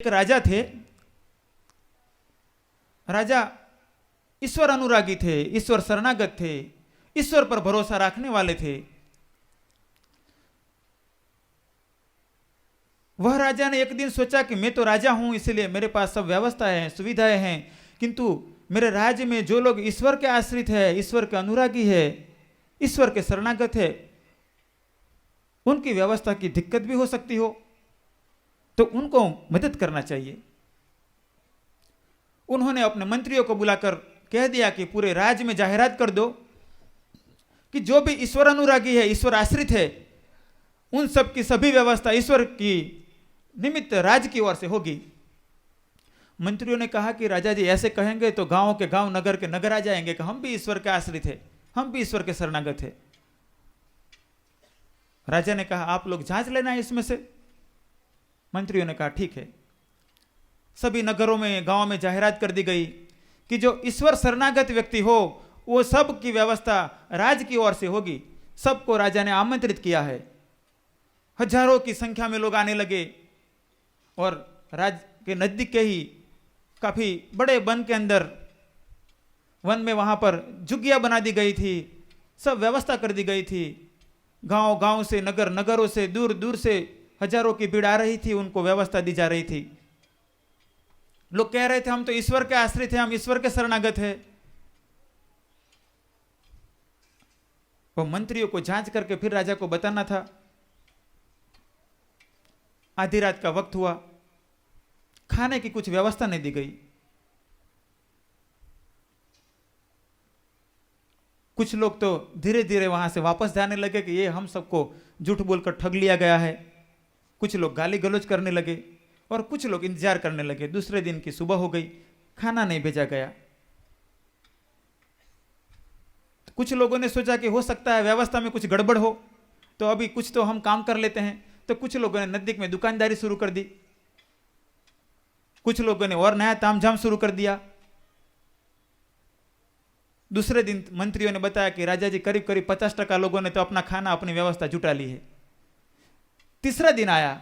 एक राजा थे। राजा ईश्वर अनुरागी थे, ईश्वर शरणागत थे, ईश्वर पर भरोसा रखने वाले थे। वह राजा ने एक दिन सोचा कि मैं तो राजा हूं, इसलिए मेरे पास सब व्यवस्थाएं हैं, सुविधाएं हैं, किंतु मेरे राज्य में जो लोग ईश्वर के आश्रित है, ईश्वर के अनुरागी है, ईश्वर के शरणागत है, उनकी व्यवस्था की दिक्कत भी हो सकती हो, तो उनको मदद करना चाहिए। उन्होंने अपने मंत्रियों को बुलाकर कह दिया कि पूरे राज्य में जाहिरात कर दो कि जो भी ईश्वर अनुरागी है, ईश्वर आश्रित है, उन सब की सभी व्यवस्था ईश्वर की निमित्त राज्य की ओर से होगी। मंत्रियों ने कहा कि राजा जी ऐसे कहेंगे तो गांव के गांव, नगर के नगर आ जाएंगे कि हम भी ईश्वर के आश्रित है, हम भी ईश्वर के शरणागत है। राजा ने कहा आप लोग जांच लेना है इसमें से। मंत्रियों ने कहा ठीक है। सभी नगरों में, गांव में जाहिरात कर दी गई कि जो ईश्वर शरणागत व्यक्ति हो वो सब की व्यवस्था राज्य की ओर से होगी। सबको राजा ने आमंत्रित किया है। हजारों की संख्या में लोग आने लगे और राज्य के नजदीक के ही काफी बड़े वन के अंदर, वन में वहां पर झुग्गियां बना दी गई थी, सब व्यवस्था कर दी गई थी। गांव गांव से, नगर नगरों से, दूर दूर से हजारों की भीड़ आ रही थी, उनको व्यवस्था दी जा रही थी। लोग कह रहे थे हम तो ईश्वर के आश्रित हैं, हम ईश्वर के शरणागत हैं। वो मंत्रियों को जांच करके फिर राजा को बताना था। आधी रात का वक्त हुआ, खाने की कुछ व्यवस्था नहीं दी गई। कुछ लोग तो धीरे धीरे वहां से वापस जाने लगे कि ये हम सबको झूठ बोलकर ठग लिया गया है। कुछ लोग गाली गलौज करने लगे और कुछ लोग इंतजार करने लगे। दूसरे दिन की सुबह हो गई, खाना नहीं भेजा गया। कुछ लोगों ने सोचा कि हो सकता है व्यवस्था में कुछ गड़बड़ हो, तो अभी कुछ तो हम काम कर लेते हैं। तो कुछ लोगों ने नजदीक में दुकानदारी शुरू कर दी, कुछ लोगों ने और नया तामझाम शुरू कर दिया। दूसरे दिन मंत्रियों ने बताया कि राजा जी करीब करीब 50% लोगों ने तो अपना खाना, अपनी व्यवस्था जुटा ली है। तीसरा दिन आया।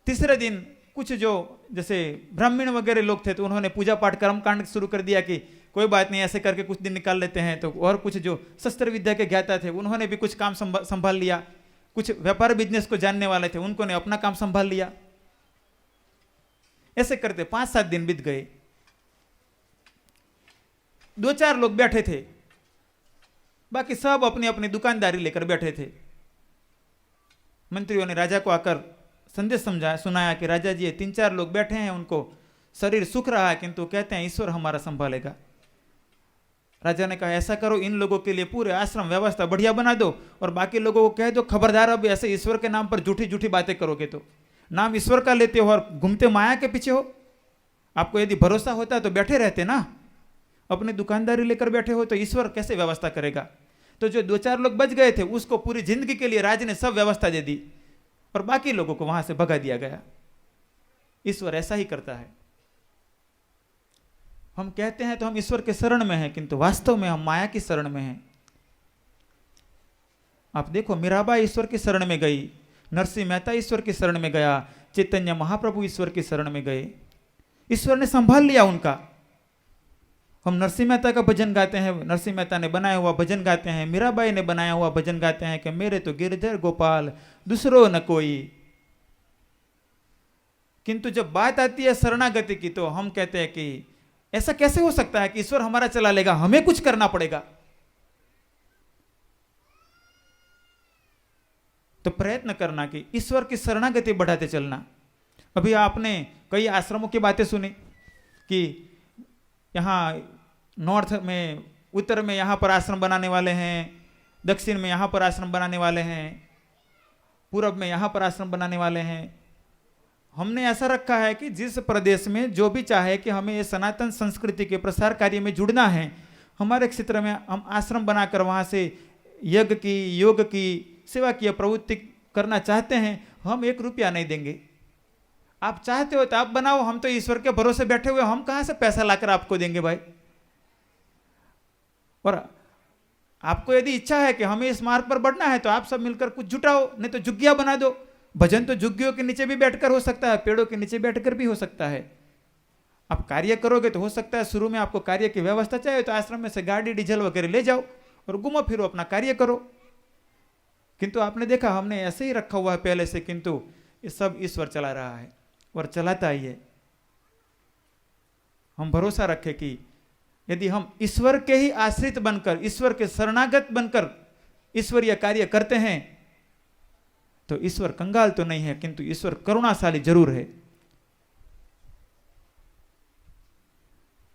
तीसरे दिन कुछ जो जैसे ब्राह्मण वगैरह लोग थे, तो उन्होंने पूजा पाठ कर्मकांड शुरू कर दिया कि कोई बात नहीं, ऐसे करके कुछ दिन निकाल लेते हैं। तो और कुछ जो शस्त्र विद्या के ज्ञाता थे, उन्होंने भी कुछ काम संभाल लिया। कुछ व्यापार बिजनेस को जानने वाले थे, उनको ने अपना काम संभाल लिया। ऐसे करते 5-7 दिन बीत गए। 2-4 लोग बैठे थे, बाकी सब अपनी अपनी दुकानदारी लेकर बैठे थे। मंत्रियों ने राजा को आकर संदेश सुनाया कि राजा जी 3-4 लोग बैठे हैं, उनको शरीर सूख रहा है, किंतु कहते हैं ईश्वर हमारा संभालेगा। राजा ने कहा ऐसा करो, इन लोगों के लिए पूरे आश्रम व्यवस्था बढ़िया बना दो और बाकी लोगों को कह दो खबरदार, अब ऐसे ईश्वर के नाम पर झूठी झूठी बातें करोगे तो नाम ईश्वर का लेते हो और घूमते माया के पीछे हो। आपको यदि भरोसा होता तो बैठे रहते ना, अपनी दुकानदारी लेकर बैठे हो तो ईश्वर कैसे व्यवस्था करेगा। तो जो 2-4 लोग बच गए थे, उसको पूरी जिंदगी के लिए राज ने सब व्यवस्था दे दी और बाकी लोगों को वहां से भगा दिया गया। ईश्वर ऐसा ही करता है। हम कहते हैं तो हम ईश्वर के शरण में हैं, किंतु वास्तव में हम माया की शरण में हैं। आप देखो, मीराबाई ईश्वर की शरण में गई, नरसिंह मेहता ईश्वर की शरण में गया, चैतन्य महाप्रभु ईश्वर की शरण में गए, ईश्वर ने संभाल लिया उनका। हम नरसिंह मेहता का भजन गाते हैं, नरसिंह मेहता ने बनाया हुआ भजन गाते हैं, मीराबाई ने बनाया हुआ भजन गाते हैं कि मेरे तो गिरधर गोपाल दूसरो न कोई। किंतु जब बात आती है शरणागति की, तो हम कहते हैं कि ऐसा कैसे हो सकता है कि ईश्वर हमारा चला लेगा, हमें कुछ करना पड़ेगा। तो प्रयत्न करना कि ईश्वर की शरणागति बढ़ाते चलना। अभी आपने कई आश्रमों की बातें सुनी कि यहाँ नॉर्थ में, उत्तर में यहाँ पर आश्रम बनाने वाले हैं, दक्षिण में यहाँ पर आश्रम बनाने वाले हैं, पूरब में यहाँ पर आश्रम बनाने वाले हैं। हमने ऐसा रखा है कि जिस प्रदेश में जो भी चाहे कि हमें ये सनातन संस्कृति के प्रसार कार्य में जुड़ना है, हमारे क्षेत्र में हम आश्रम बनाकर वहाँ से यज्ञ की, योग की, सेवा की प्रवृत्ति करना चाहते हैं, हम 1 रुपया नहीं देंगे। आप चाहते हो तो आप बनाओ, हम तो ईश्वर के भरोसे बैठे हुए, हम कहाँ से पैसा लाकर आपको देंगे भाई। और आपको यदि इच्छा है कि हमें इस मार्ग पर बढ़ना है, तो आप सब मिलकर कुछ जुटाओ, नहीं तो झुग्गियां बना दो, भजन तो झुग्गियों के नीचे भी बैठकर हो सकता है, पेड़ों के नीचे बैठकर भी हो सकता है। आप कार्य करोगे तो हो सकता है शुरू में आपको कार्य की व्यवस्था चाहिए तो आश्रम में से गाड़ी डीजल वगैरह ले जाओ और घूमो फिरो, अपना कार्य करो। किंतु आपने देखा हमने ऐसे ही रखा हुआ है पहले से, किंतु ये सब ईश्वर चला रहा है और चलाता ही है। हम भरोसा रखें कि यदि हम ईश्वर के ही आश्रित बनकर, ईश्वर के शरणागत बनकर ईश्वरीय कार्य करते हैं तो ईश्वर कंगाल तो नहीं है, किंतु ईश्वर करुणाशाली जरूर है।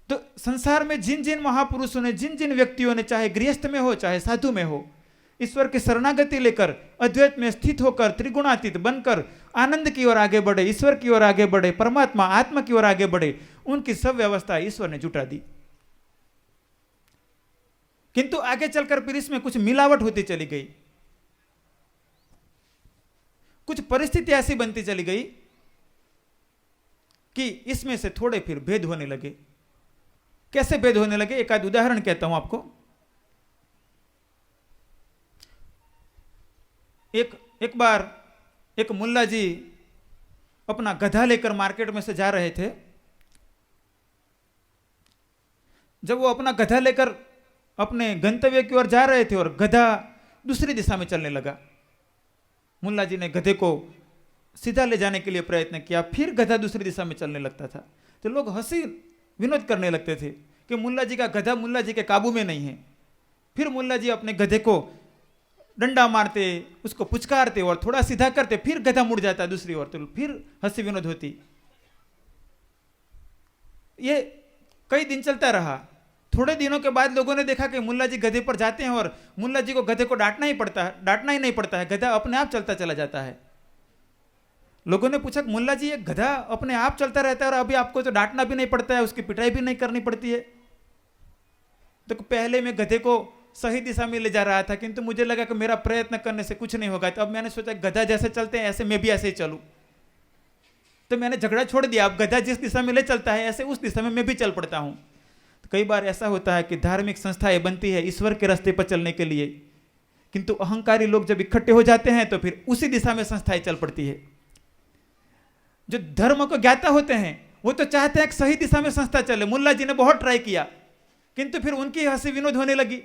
तो संसार में जिन जिन महापुरुषों ने, जिन जिन व्यक्तियों ने, चाहे गृहस्थ में हो चाहे साधु में हो, ईश्वर की शरणागति लेकर अद्वैत में स्थित होकर त्रिगुणातीत बनकर आनंद की ओर आगे बढ़े, ईश्वर की ओर आगे बढ़े, परमात्मा आत्मा की ओर आगे बढ़े, उनकी सब व्यवस्था ईश्वर ने जुटा दी। किंतु आगे चलकर फिर इसमें कुछ मिलावट होती चली गई, कुछ परिस्थिति ऐसी बनती चली गई कि इसमें से थोड़े फिर भेद होने लगे। कैसे भेद होने लगे, एक आध उदाहरण कहता हूं आपको। एक बार एक मुल्ला जी अपना गधा लेकर मार्केट में से जा रहे थे। जब वो अपना गधा लेकर अपने गंतव्य की ओर जा रहे थे और गधा दूसरी दिशा में चलने लगा, मुल्ला जी ने गधे को सीधा ले जाने के लिए प्रयत्न किया, फिर गधा दूसरी दिशा में चलने लगता था। तो लोग हंसी विनोद करने लगते थे कि मुल्ला जी का गधा मुल्ला जी के काबू में नहीं है। फिर मुल्ला जी अपने गधे को डंडा मारते, उसको पुचकारते और थोड़ा सीधा करते, फिर गधा मुड़ जाता दूसरी ओर, तो फिर हंसी विनोद होती। ये कई दिन चलता रहा। थोड़े दिनों के बाद लोगों ने देखा कि मुल्ला जी गधे पर जाते हैं और मुल्ला जी को गधे को डांटना ही नहीं पड़ता है, गधा अपने आप चलता चला जाता है। लोगों ने पूछा मुल्ला जी ये गधा अपने आप चलता रहता है और अभी आपको तो डांटना भी नहीं पड़ता है, उसकी पिटाई भी नहीं करनी पड़ती है। तो पहले मैं गधे को सही दिशा में ले जा रहा था, किंतु मुझे लगा कि मेरा प्रयत्न करने से कुछ नहीं होगा, तो अब मैंने सोचा गधा जैसे चलते हैं ऐसे मैं भी ऐसे ही चलूं। तो मैंने झगड़ा छोड़ दिया, अब गधा जिस दिशा में ले चलता है ऐसे उस दिशा में मैं भी चल पड़ता हूं। तो कई बार ऐसा होता है कि धार्मिक संस्थाएं बनती है ईश्वर के रास्ते पर चलने के लिए, किंतु अहंकारी लोग जब इकट्ठे हो जाते हैं तो फिर उसी दिशा में संस्थाएं चल पड़ती है। जो धर्म को ज्ञाता होते हैं वो तो चाहते हैं कि सही दिशा में संस्था चले। मुल्ला जी ने बहुत ट्राई किया, किंतु फिर उनकी हंसी विनोद होने लगी।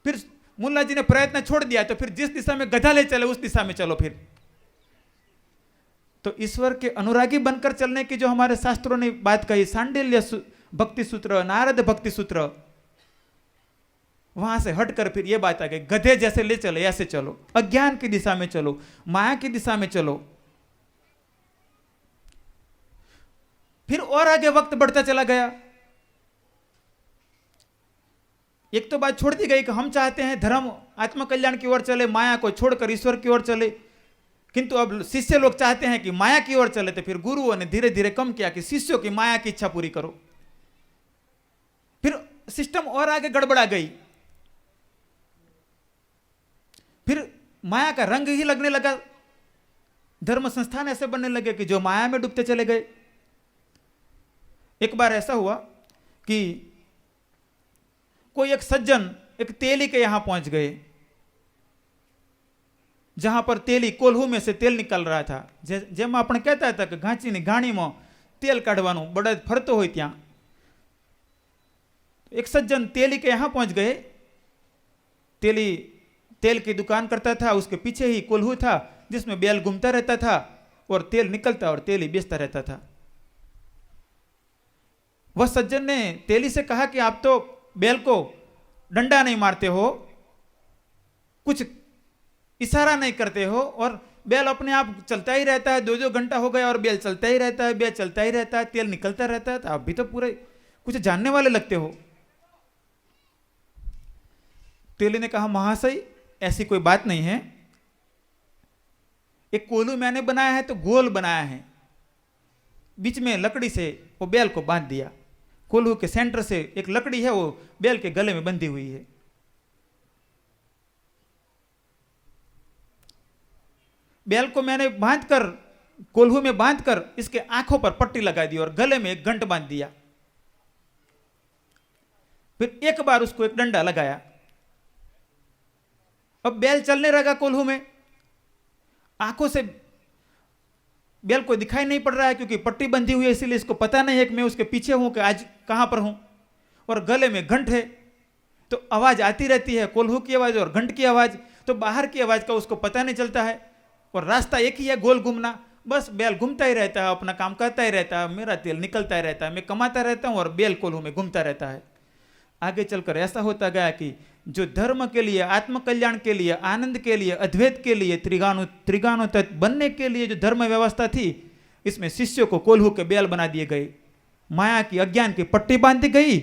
फिर मुल्ला जी ने प्रयत्न छोड़ दिया, तो फिर जिस दिशा में गधा ले चले उस दिशा में चलो। फिर तो ईश्वर के अनुरागी बनकर चलने की जो हमारे शास्त्रों ने बात कही, सांडिल्य भक्ति सूत्र, नारद भक्ति सूत्र, वहां से हटकर फिर ये बात आ गई गधे जैसे ले चले ऐसे चलो, अज्ञान की दिशा में चलो, माया की दिशा में चलो। फिर और आगे वक्त बढ़ता चला गया। एक तो बात छोड़ दी गई कि हम चाहते हैं धर्म आत्मकल्याण की ओर चले, माया को छोड़कर ईश्वर की ओर चले, किंतु अब शिष्य लोग चाहते हैं कि माया की ओर चले। तो फिर गुरुओं ने धीरे धीरे कम किया कि शिष्यों की माया की इच्छा पूरी करो। फिर सिस्टम और आगे गड़बड़ा गई। फिर माया का रंग ही लगने लगा, धर्म संस्थान ऐसे बनने लगे कि जो माया में डूबते चले गए। एक बार ऐसा हुआ कि कोई एक सज्जन एक तेली के यहां पहुंच गए, जहां पर तेली कोल्हू में से तेल निकल रहा था। जेम આપણે કહેતા હતા કે ઘાંચીની ગાણીમાં તેલ કાઢવાનું બળદ ફરતો હોય ત્યાં। एक सज्जन तेली के यहां पहुंच गए। तेली तेल की दुकान करता था, उसके पीछे ही कोल्हू था जिसमें बैल घूमता रहता था और तेल निकलता और तेली बेचता रहता था। वह सज्जन ने तेली से कहा कि आप तो बैल को डंडा नहीं मारते हो, कुछ इशारा नहीं करते हो और बैल अपने आप चलता ही रहता है, 2-2 घंटा हो गया और बैल चलता ही रहता है, बैल चलता ही रहता है, तेल निकलता रहता है, तो आप भी तो पूरे कुछ जानने वाले लगते हो। तेली ने कहा महाशय ऐसी कोई बात नहीं है, एक कोल्हू मैंने बनाया है तो गोल बनाया है, बीच में लकड़ी से वो बैल को बांध दिया। कोल्हू के सेंटर से एक लकड़ी है, वो बैल के गले में बंधी हुई है। बैल को मैंने बांधकर कोल्हू में बांधकर इसके आंखों पर पट्टी लगा दी और गले में एक गंट बांध दिया। फिर एक बार उसको एक डंडा लगाया। अब बैल चलने लगा कोल्हू में, आंखों से बैल को दिखाई नहीं पड़ रहा है क्योंकि पट्टी बंधी हुई है, इसीलिए इसको पता नहीं है कि मैं उसके पीछे हूं कि आज कहां पर हूं। और गले में घंट है, तो आवाज आती रहती है, कोल्हू की आवाज और घंट की आवाज, तो बाहर की आवाज का उसको पता नहीं चलता है। और रास्ता एक ही है, गोल घूमना। बस बैल घूमता ही रहता है, अपना काम करता ही रहता है, मेरा तेल निकलता ही रहता है, मैं कमाता रहता हूं और बैल कोल्हू में घूमता रहता है। आगे चलकर ऐसा होता गया कि जो धर्म के लिए, आत्म कल्याण के लिए, आनंद के लिए, अद्वैत के लिए, त्रिगाणोतत्व बनने के लिए जो धर्म व्यवस्था थी, इसमें शिष्यों को कोल्हू के बैल बना दिए गए, माया की, अज्ञान की पट्टी बांध दी गई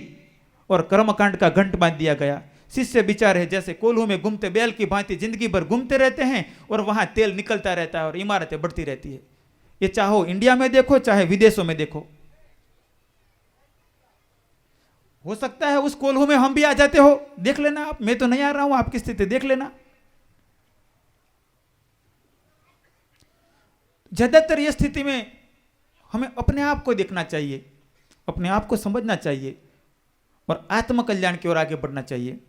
और कर्मकांड का घंट बांध दिया गया। शिष्य बेचारे जैसे कोल्हू में घूमते बैल की भांति जिंदगी भर घूमते रहते हैं और वहां तेल निकलता रहता है और इमारतें बढ़ती रहती है। ये चाहो इंडिया में देखो चाहे विदेशों में देखो। हो सकता है उस कोल्हू में हम भी आ जाते हो, देख लेना आप, मैं तो नहीं आ रहा हूं, आपकी स्थिति देख लेना। ज्यादातर ये स्थिति में हमें अपने आप को देखना चाहिए, अपने आप को समझना चाहिए और आत्म कल्याण की ओर आगे बढ़ना चाहिए।